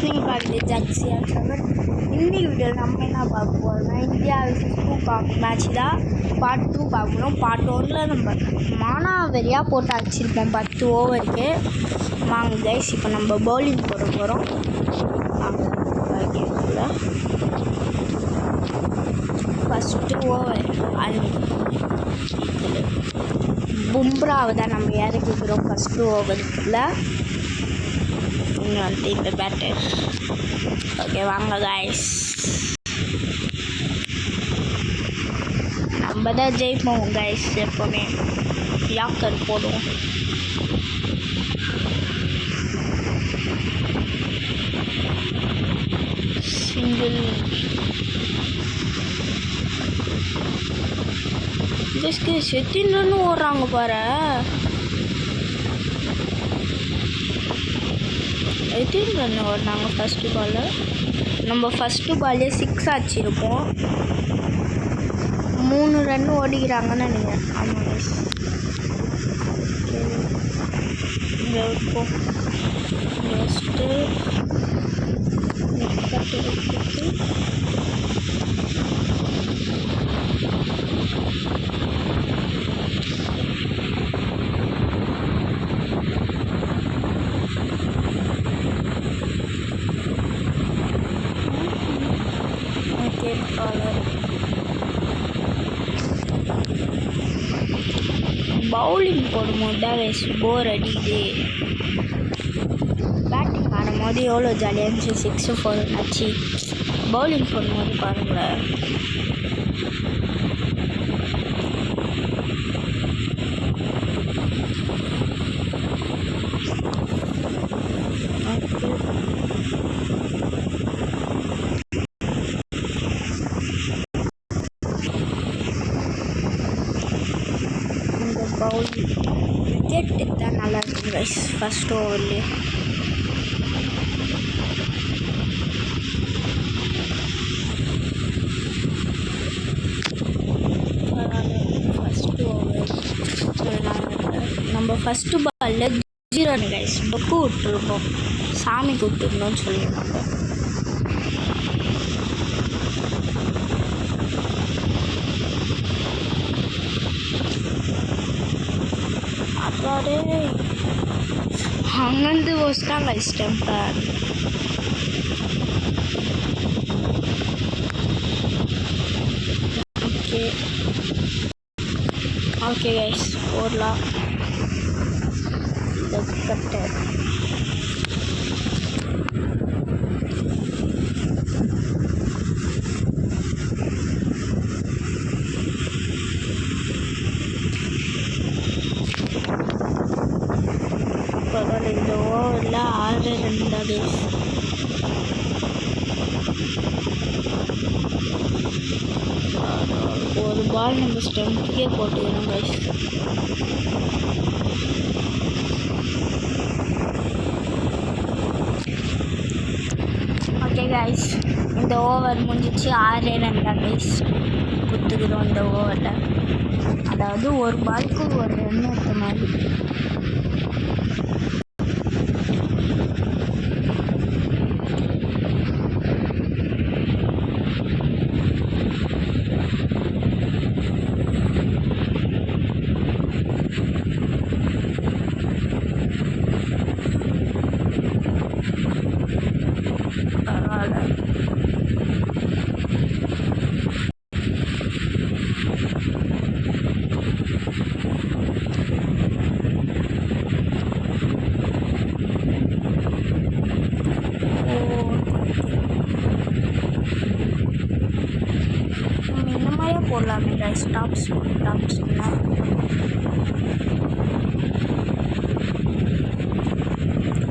நீங்கள் பார்க்குறது ஜாக்ஸியா செவன். இன்னைக்கு வீடியோ நம்ம என்ன பார்க்க போகிறோம்னா இந்தியா vs மேட்ச் தான் பார்ட் 2 பார்க்கணும். பார்ட் 1 நம்ம மானாவரியாக போட்டு அடிச்சிருப்போம் 10 ஓவருக்கு. வாங்க கைஸ், இப்போ நம்ம பவுலிங் போட போகிறோம். ஃபஸ்ட்டு ஓவர் அது பும்ராவை தான் நம்ம இறக்கிக்கிறோம் ஃபஸ்ட்டு ஓவருக்குள்ள. வந்து இந்த பேட்டர் ஓகே. வாங்க கைஸ், நம்ம தான் ஜெயிப்போம் கைஸ். எப்போவுமே யாக்கர் போடுவோம். சிங்கிள் இதுக்கு 17 ரன் ஓடுறாங்க பாரு. 18 ரன் ஓடுறாங்க ஃபஸ்ட்டு பாலில். நம்ம ஃபஸ்ட்டு பாலே 6 ஆச்சிருப்போம். 3 ரன் ஓடிக்கிறாங்கன்னு நினைக்கிறேன். ஆமாம், இங்கே இருப்போம். ஃபஸ்ட்டு பவுலிங் போடும்போது தான் போர் அடிக்குது. பேட்டிங் ஆடும்போது எவ்வளோ ஜாலியாக இருந்துச்சு. 6 4 நச்சு. பவுலிங் போடும்போது பாருங்களேன். பவுலிங் விக்கெட் தான் நல்லா இருக்கும் கைஸ் ஃபஸ்ட் ஓவர்லேயே. ஃபஸ்ட்டு ஓவர் நம்ம ஃபஸ்ட்டு பாலில் 0 ரன் கைஸ். டொக்கு விட்டுருக்கோம், சாமி கூப்பிட்டுருந்தோம்னு சொல்லியிருந்தாங்க. அப்பாடே அங்கேருந்து வச்சிட்டாங்க ஸ்டெம்பர். ஓகே ஓகே கைஸ், போடலாம். கட்டர் இந்த ஓவரில் 6 ரன் தான் கைஸ். ஒரு பால் நம்ம ஸ்டெம்புக்கே போட்டுக்கிறோம் கைஸ். ஓகே கைஸ், இந்த ஓவர் முடிஞ்சிச்சு. 6 ரன் தான் கைஸ் கொடுத்துக்கிறோம் இந்த ஓவரில். அதாவது ஒரு பாலுக்கு ஒரு ரன் இருக்க மாதிரி. இந்த மாதிரியே போடலாமே கைஸ். டாப்ஸ்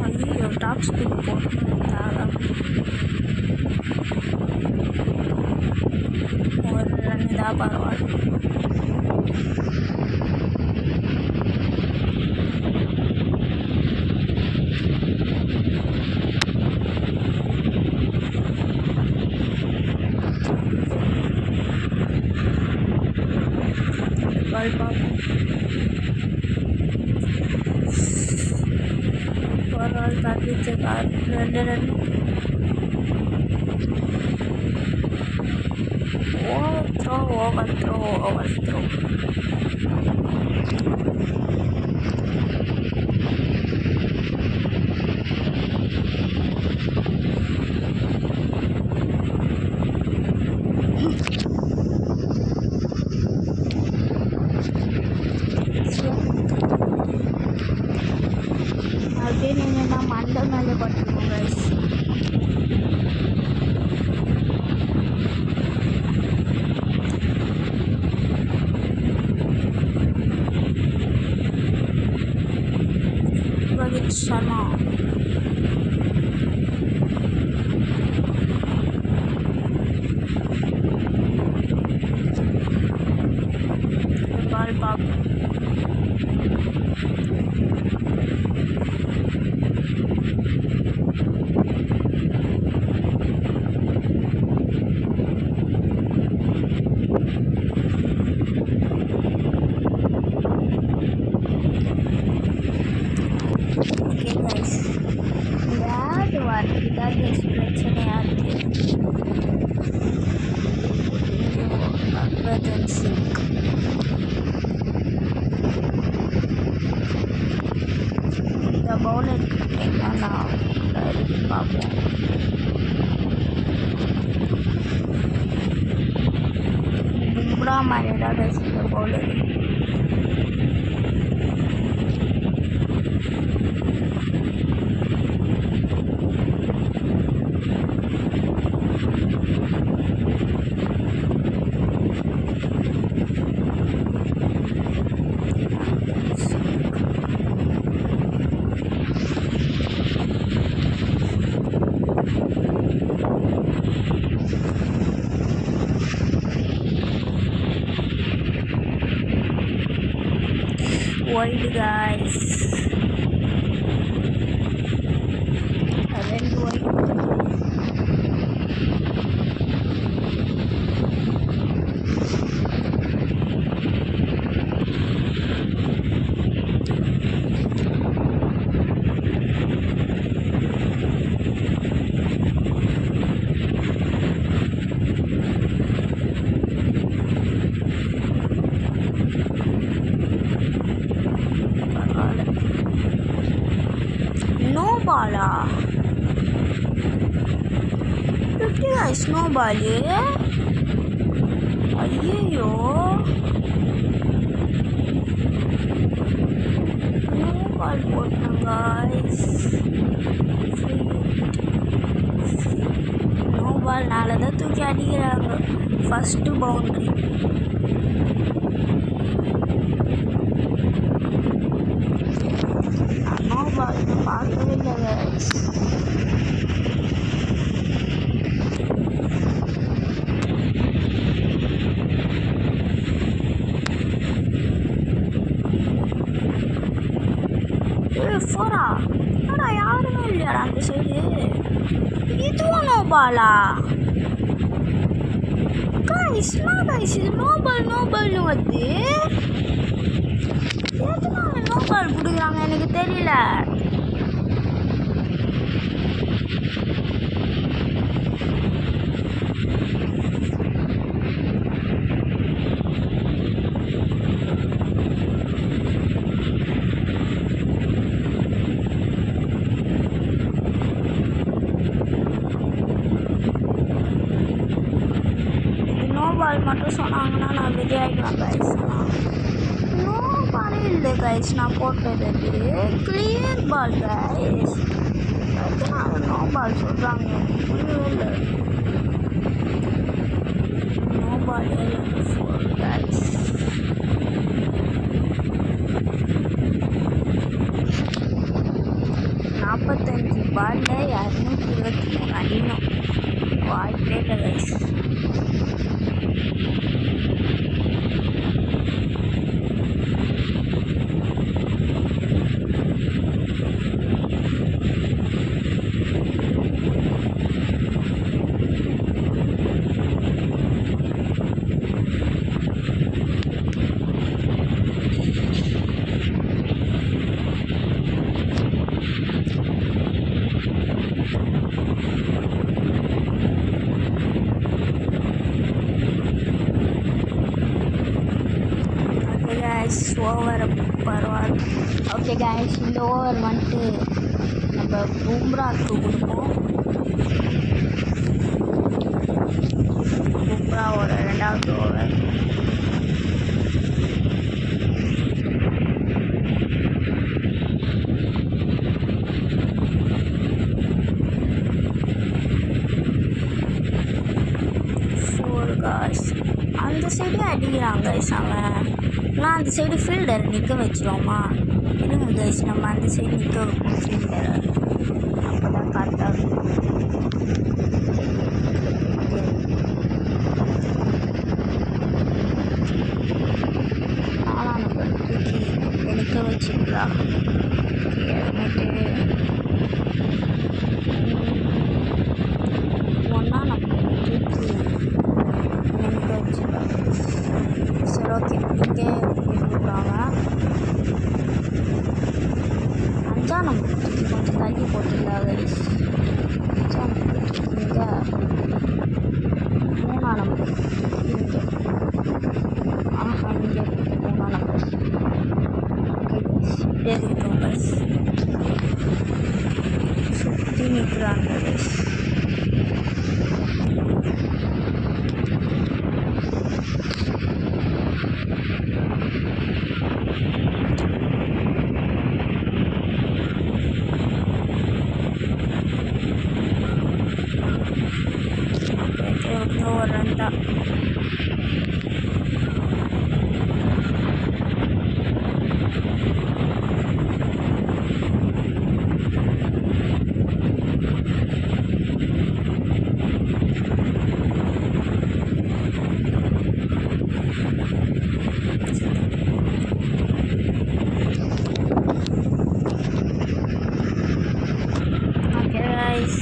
ஐயோ டாப் ஸ்பீட் போட்டாங்க. ஒரு ரன் தான் பரவாயில்ல. பால் பார்ப்போம். தப்பிச்சிருக்கார் 2 ரன். Over throw. அப்படியே நீங்கள் நான் மண்டை மேலே பட்டுருக்கோம் கைஸ். ரோஹித் சர்மா பால் பாப் பிரச்சனையாக இருக்குது. இந்த பவுலர் நான் பார்ப்போம். பும்ரா மாதிரி ஏதாவது இந்த bowler wide guys. Then wide. Bala. Look guys, no ball. Ayyo. No ball போட்டோம் guys. No ball நாலதான் தூக்கி அடிக்கிறாங்க. First boundary. No ball பார்க்கவே இல்லை guys. போறா ஆனா யாருமே இல்லையாடா அந்த சைடு. இதுவும் நோ பாலா கைஸ்? இது நோ பால்னு வந்து எதுனால நோ பால் பிடிக்கிறாங்க எனக்கு தெரியல. பால் மட்டும் சொன்னாங்கன்னா நான் விஜயாக்கலாம் கைஸ். நோ பாலே இல்லை கைஸ் நான் போட்டது. Clear ball guys. அதுக்கு நோ பால் சொல்கிறாங்க புரியவே இல்லை. No ball guys. நாற்பத்தஞ்சு பாலில் 223 அடிக்கணும். வாய்ப்பே இல்லை கைஸ். ஓவரை பரவாயில்ல. ஓகே கைஸ், இந்த ஓவர் வந்துட்டு நம்ம பும்ராக்கு கொடுப்போம். பும்ராவோட 2வது ஓவர். அந்த சைடே அடிக்கிறான் கைஸ் அவன். நான் அந்த சைடு ஃபீல்டர் நிற்க வச்சிருவோமா? இருங்க கைஸ், நம்ம அந்த சைடு நிற்க வைப்போம் ஃபீல்டரை. அப்போ தான் கரெக்டாக இருக்கும். நாலாம் நம்பர் தூக்கி நிற்க வச்சுக்கலாம். இறங்கிட்டு 1ஆம் நம்பர் தூக்கி நிற்க வச்சுக்கலாம். சரி, ஓகே, இங்கே இருந்துருக்காங்க. 5ஆம் நம்பர் தூக்கி கொஞ்சம் தள்ளி போட்டுருந்தாங்க. 5ஆம் நம்பர் தூக்கி இங்கே 3ஆம் நம்பர் இங்கே. ஆஹா, இங்கே 3ஆம் நம்பர். இப்படியே இருக்கட்டும் பஸ். சுற்றி நிற்கிறாங்க பஸ். ஒரு ரன் தான். ஓகே கைஸ்,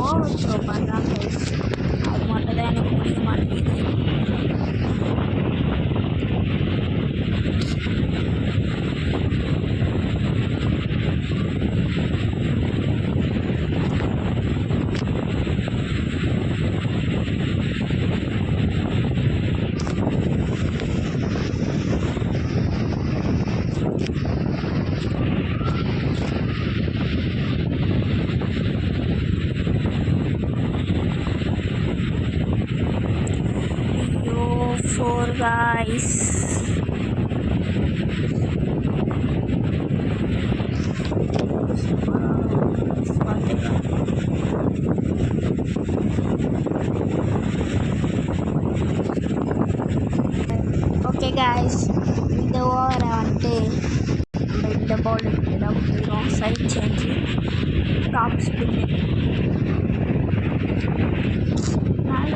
ஓவர் த்ரோ பண்ணுறாங்க கைஸ். அது மட்டும் தான் எனக்கு பிடிக்க மாட்டேங்குது. Four guys. ஓகே guys, இந்த ஓவரை வந்துட்டு நம்ம இந்த பால் தான் போயிடும். சைட் சேஞ்சு, டாப் ஸ்பின்னு.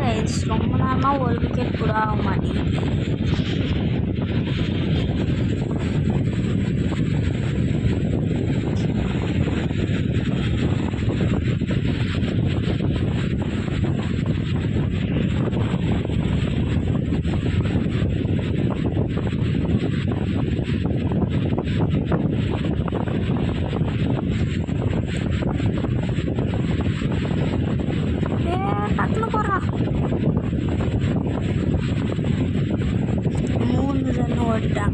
கைஸ், ரொம்ப நேரமாக ஒரு விக்கெட் கூட ஆக மாட்டேங்குது. டக்குனு போடுறா. 3 ரன் ஓட்டாங்க.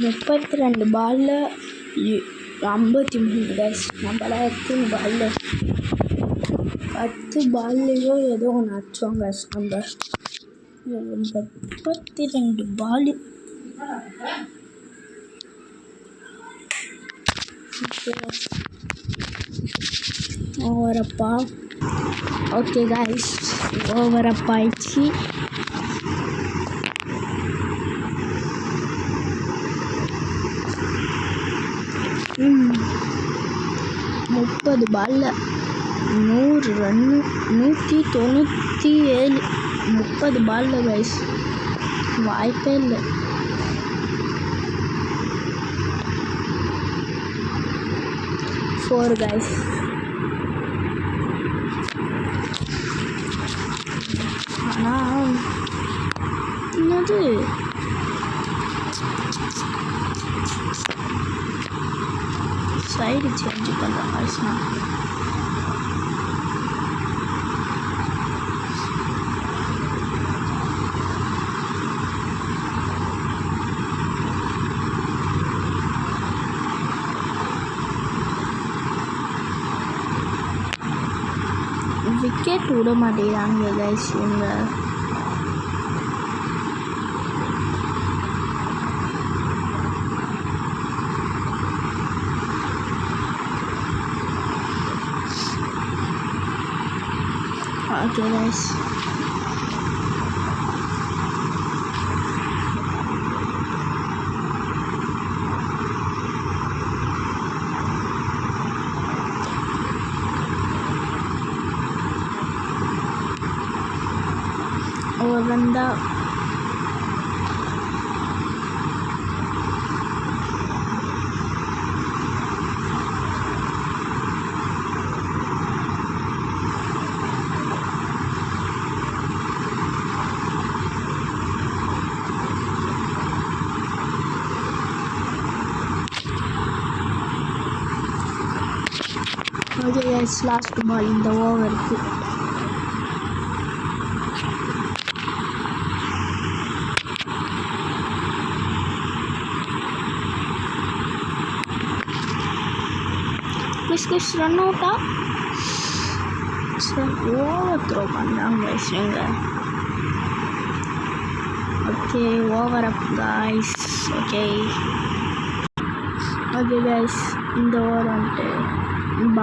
32 பாலில் 53 கைஸ். நம்மளாம் எத்தனை பாலில் 10 பால்லையோ ஏதோ ஒன்று அடிச்சோம் கைஸ். நம்ம 32 பால். ஓவரப்பா. ஓகே கைஸ், ஓவரப்பா ஆயிடுச்சு. முப்பது பாலில் 100 ரன்னு, 197. 30 பாலில் கைஸ், வாய்ப்பே இல்லை. Four guys. ஆனால் என்னது சைடு சேஞ்ச் பண்ணுறேன் கைஸ்னா. விக்கெட் விட மாட்டேங்கிறாங்க கைஸ் இவங்க. ஓகே கைஸ், ஒரு ரன் தான். ஓகே கைஸ், லாஸ்ட் பால் இந்த ஓவருக்கு. கைஸ் ரன் அவுட்டா? சார் ஓவர் த்ரோ பண்ணுறாங்க கைஸ் எங்க. Okay, over up guys. Okay okay guys, இந்த ஓவர் வந்துட்டு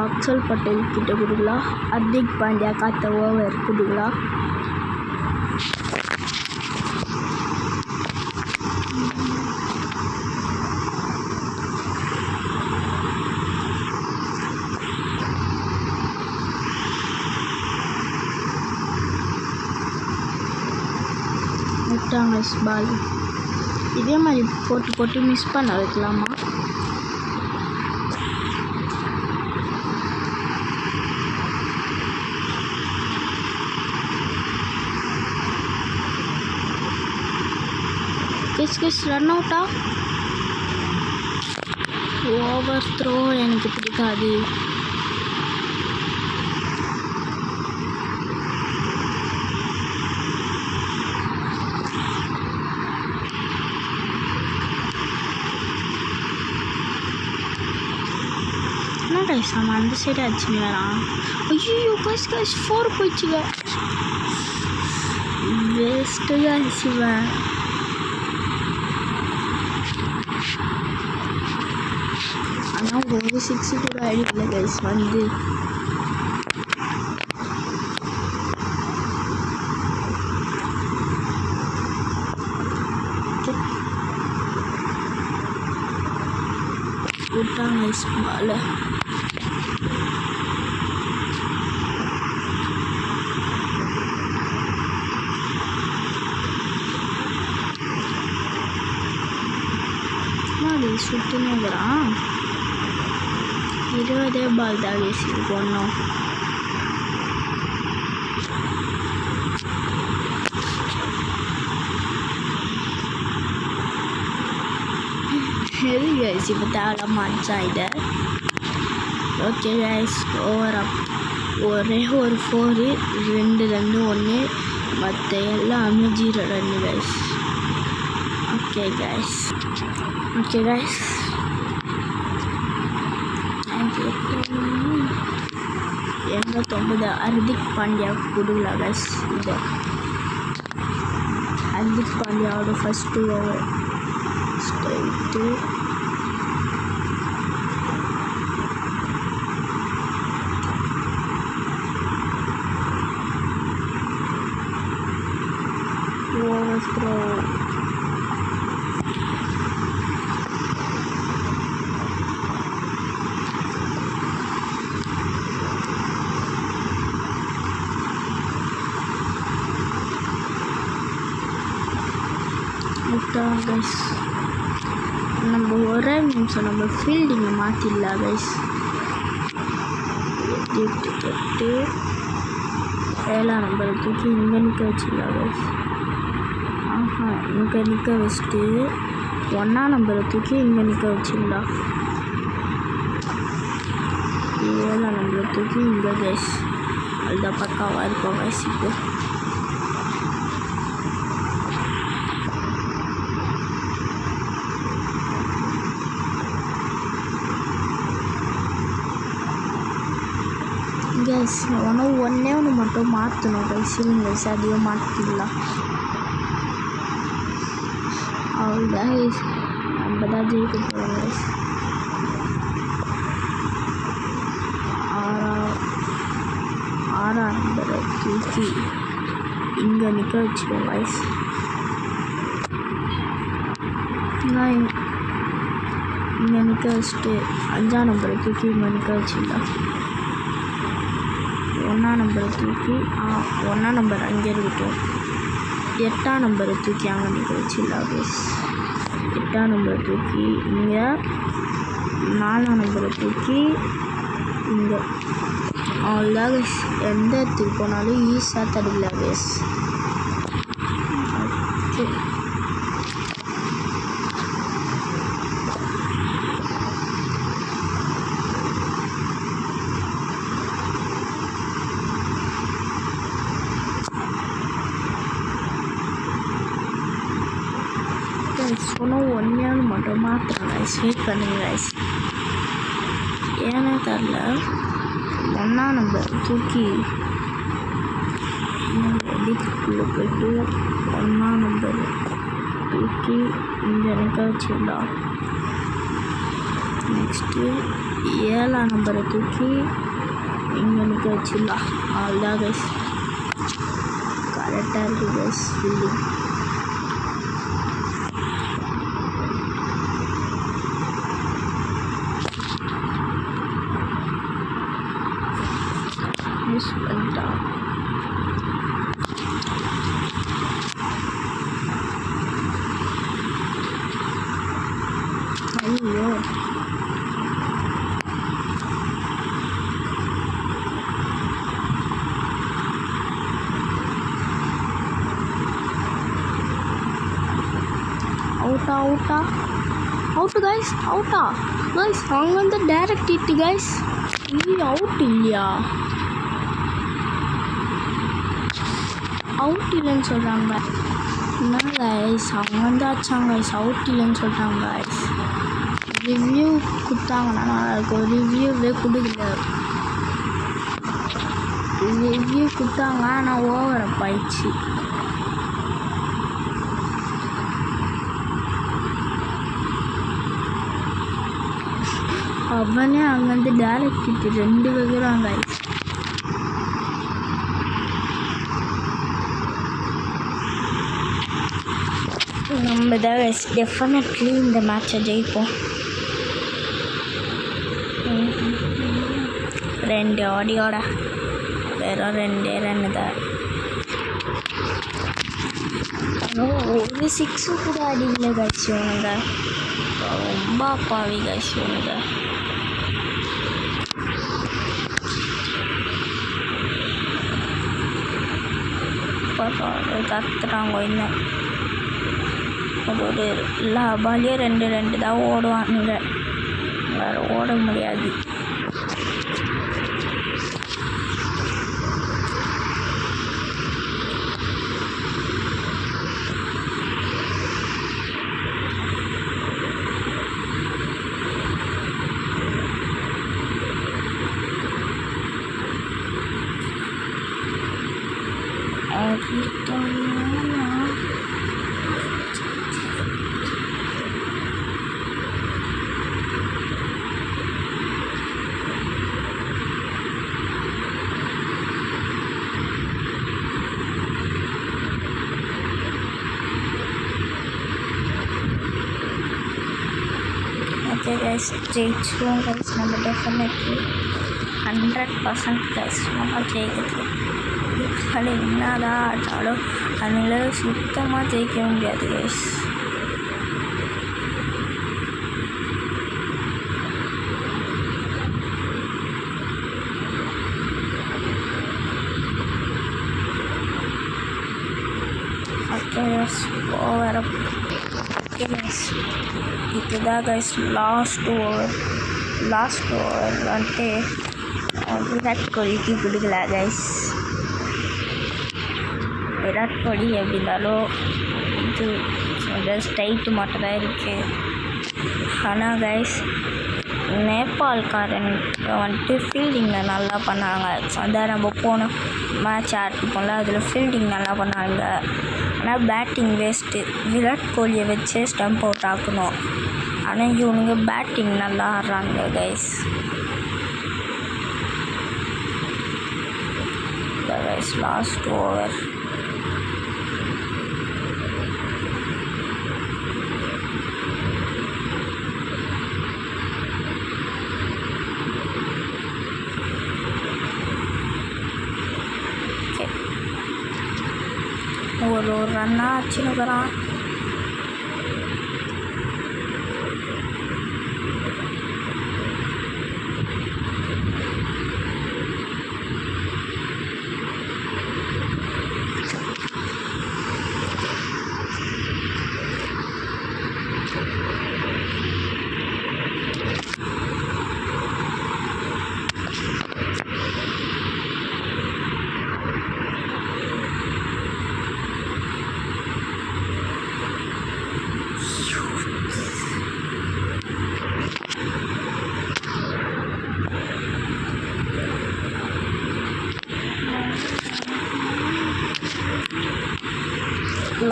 அக்ஷல் பட்டேல் கிட்ட கொடுக்கலாம். ஹர்திக் பாண்டியா காத்த ஓவர் கொடுக்கலாம். விட்டாங்க பால். இதே மாதிரி போட்டு போட்டு மிஸ் பண்ண வைக்கலாமா? கிஸ் ரன் அவுட்டா? ஓவர் த்ரோ எனக்கு பிடிக்காது. என்ன கைஸ் அவன் அந்த சைடு அடிச்சுன்னு வரான். ஐயோ கைஸ் 4 போயிடுச்சுங்க. வேஸ்ட்டு கைஸ் இவன். ஆனால் ஒரு 6 கூட அடிக்கல கைஸ் வந்து. விட்டாங்க கைஸ் பால். சுட்டுனுங்கிறான். 20 பால் தான் கைஸ் ஒன்றும். எது கைஸ் இப்போ தேவையில்லாம அடிச்சா இதை. Okay guys, over up. ஒரே ஒரு 4, 2 ரன்னு 1, மற்ற எல்லாமே 0 run guys. Okay guys. Okay guys, எங்கே 9 ஹர்திக் பாண்டியா கொடுக்கல கைஸ். இது ஹர்திக் பாண்டியாவோட first over straight. Over throw. Guys நம்ம ஒரே நிமிஷம் நம்ம ஃபீல்டிங்கை மாற்றிடலாம் கைஸ். 8 7ஆம் நம்பரை தூக்கி இங்கே நிற்க வச்சிடலாம் கைஸ். இங்கே நிற்க வச்சுட்டு 1ஆம் நம்பரை தூக்கி இங்கே நிற்க வச்சிடலாம். 7ஆம் நம்பரை தூக்கி இங்கே கைஸ். அதுதான் பக்காவாக இருக்கும் கைஸ். இப்போ கைஸ் ஒன்றே ஒன்று மட்டும் மாற்றணும் கைஸ். கைஸ் அதையும் மாற்றிடலாம். அவ்வளோதான் கைஸ், நம்ம தான் ஜெயிக்க போகிறோம் கைஸ். 6ஆம் நம்பரை தூக்கி இங்கே நிற்க வச்சுக்கோங்க கைஸ். இங்கே நிற்க வச்சுட்டு 5ஆம் நம்பரை தூக்கி இங்கே நிற்க வச்சுக்கலாம். 1ஆம் நம்பரை தூக்கி 1ஆம் நம்பர் அங்கே இருக்கட்டும். 8ஆம் நம்பரை தூக்கி அங்கே நிற்க வச்சிடலாம் கைஸ். 8ஆம் நம்பரை தூக்கி இங்கே, 4ஆம் நம்பரை தூக்கி இங்கே. அவ்வளோதான் கைஸ், எந்த இடத்துக்கு போனாலும் ஈஸியாக தடுக்கலாம் கைஸ். ஓகே சொன்னால் ஒன்றே மட்டும் மாத்திரம் கைஸ். வெயிட் பண்ணுங்க கைஸ். ஏன்னா தரல. 1ஆம் நம்பர் தூக்கி எடிட்டுக்குள்ளே போய்ட்டு 1ஆம் நம்பர் தூக்கி இங்கே நிற்க வச்சிடலாம். நெக்ஸ்ட்டு 7ஆம் நம்பரை தூக்கி இங்கே நிற்க வச்சிடலாம். அவ்வளோதான் கைஸ், கரெக்டாக இருக்குது கைஸ் ஃபீல்டிங். மிஸ் பண்ணிட்டான். ஐயோ அவுட்டு கைஸ். கைஸ் அவங்க வந்து டைரக்ட் ஹிட்டு கைஸ். அவுட் இல்லையா? அவுட் இல்லைன்னு சொல்கிறாங்க. என்ன கைஸ், அவங்க வந்து அடிச்சாங்க கைஸ். அவுட் இல்லைன்னு சொல்கிறாங்க கைஸ். ரிவ்யூ கொடுத்தாங்கன்னா நல்லா இருக்கும். ரிவ்யூவே கொடுக்கல. ரிவ்யூ கொடுத்தாங்க ஆனால் ஓவர் அப் ஆயிடுச்சு. அவனே அங்கேருந்து டேரக்ட் கிட்ட 2 வைக்கிறாங்க. நம்ம தான் டெஃபினெட்லி இந்த மேட்சை ஜெயிப்போம். 2 ஓடியோட வெறும் 2 ரன்னு தான். ஒரு 6 கூட அடிக்கல கைஸ் இவனுங்க. ரொம்ப அப்பாவி கைஸ் இவனுங்க. கத்துறாங்க இன்னும். ஒரு எல்லா பாலையும் 2 தான் ஓடுவானுங்க. வேறு ஓட முடியாது. ஓகே கைஸ், ஜெயிச்சிருவோம் கைஸ். நம்ம டெஃபினெட்லி 100% கைஸ் நம்ம ஜெயிக்கிறது. இதுக்கால என்னதான் ஆட்டாலும் அதனால் சுத்தமாக ஜெயிக்க முடியாது guys. Okay guys, over. Okay guys, இதுதான் கைஸ் லாஸ்ட் ஓவர் வந்துட்டு விராட் கோலிக்கு கொடுக்கல கைஸ். விராட் கோலி எப்படி இருந்தாலும் இது ஜஸ்ட் டைட்டு மட்டும் தான் இருக்குது. ஆனால் கைஸ் நேபாள்காரன் வந்துட்டு ஃபீல்டிங்கில் நல்லா பண்ணாங்க. அதான் நம்ம போன மேட்ச் ஆடிப்போம்ல, அதில் ஃபீல்டிங் நல்லா பண்ணாங்க. ஆனால் பேட்டிங் வேஸ்ட்டு. விராட் கோலியை வச்சு ஸ்டம்ப் அவுட் ஆக்கணும். ஆனால் இவனுங்க பேட்டிங் நல்லா ஆடுறாங்க கைஸ். Last over. ஒரு ரன்னாக ஆச்சுன்னுக்கிறான்.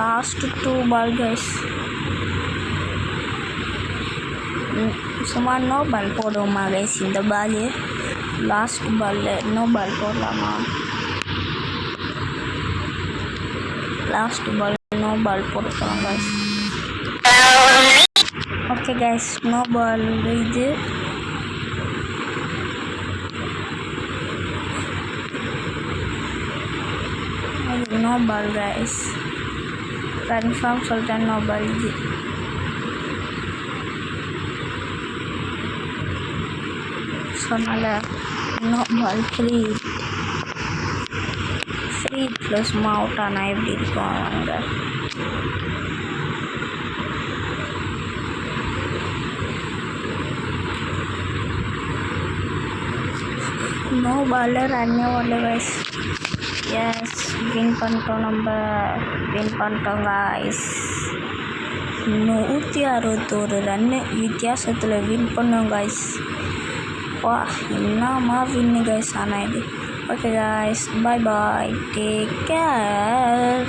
லாஸ்ட் 2 பால் கைஸ். சும்மா நோ பால் போடுவோமா கைஸ்? இந்த பால் லாஸ்ட் பாலில் நோ பால் போடலாமா? லாஸ்ட் பால் நோ பால் போட்டுக்கலாம் guys. Okay guys, no ball. இது நோ பால் கைஸ், கன்ஃபார்ம் சொல்லிட்டேன். No ball. இது சொன்னால no ball. Free plus out ஆனால் எப்படி இருக்கும் அவங்க? நோ பாலில் ரன்னே ஓடல கைஸ். எஸ், வின் பண்ணிட்டோம். நம்ம வின் பண்ணிட்டோம் கைஸ். 161 ரன்னு வித்தியாசத்தில் வின் பண்ணோம் கைஸ். வா, என்னம்மா வின்னு கைஸ். ஆனால் இது ஓகே கைஸ், பாய் பாய், டேக் கேர்.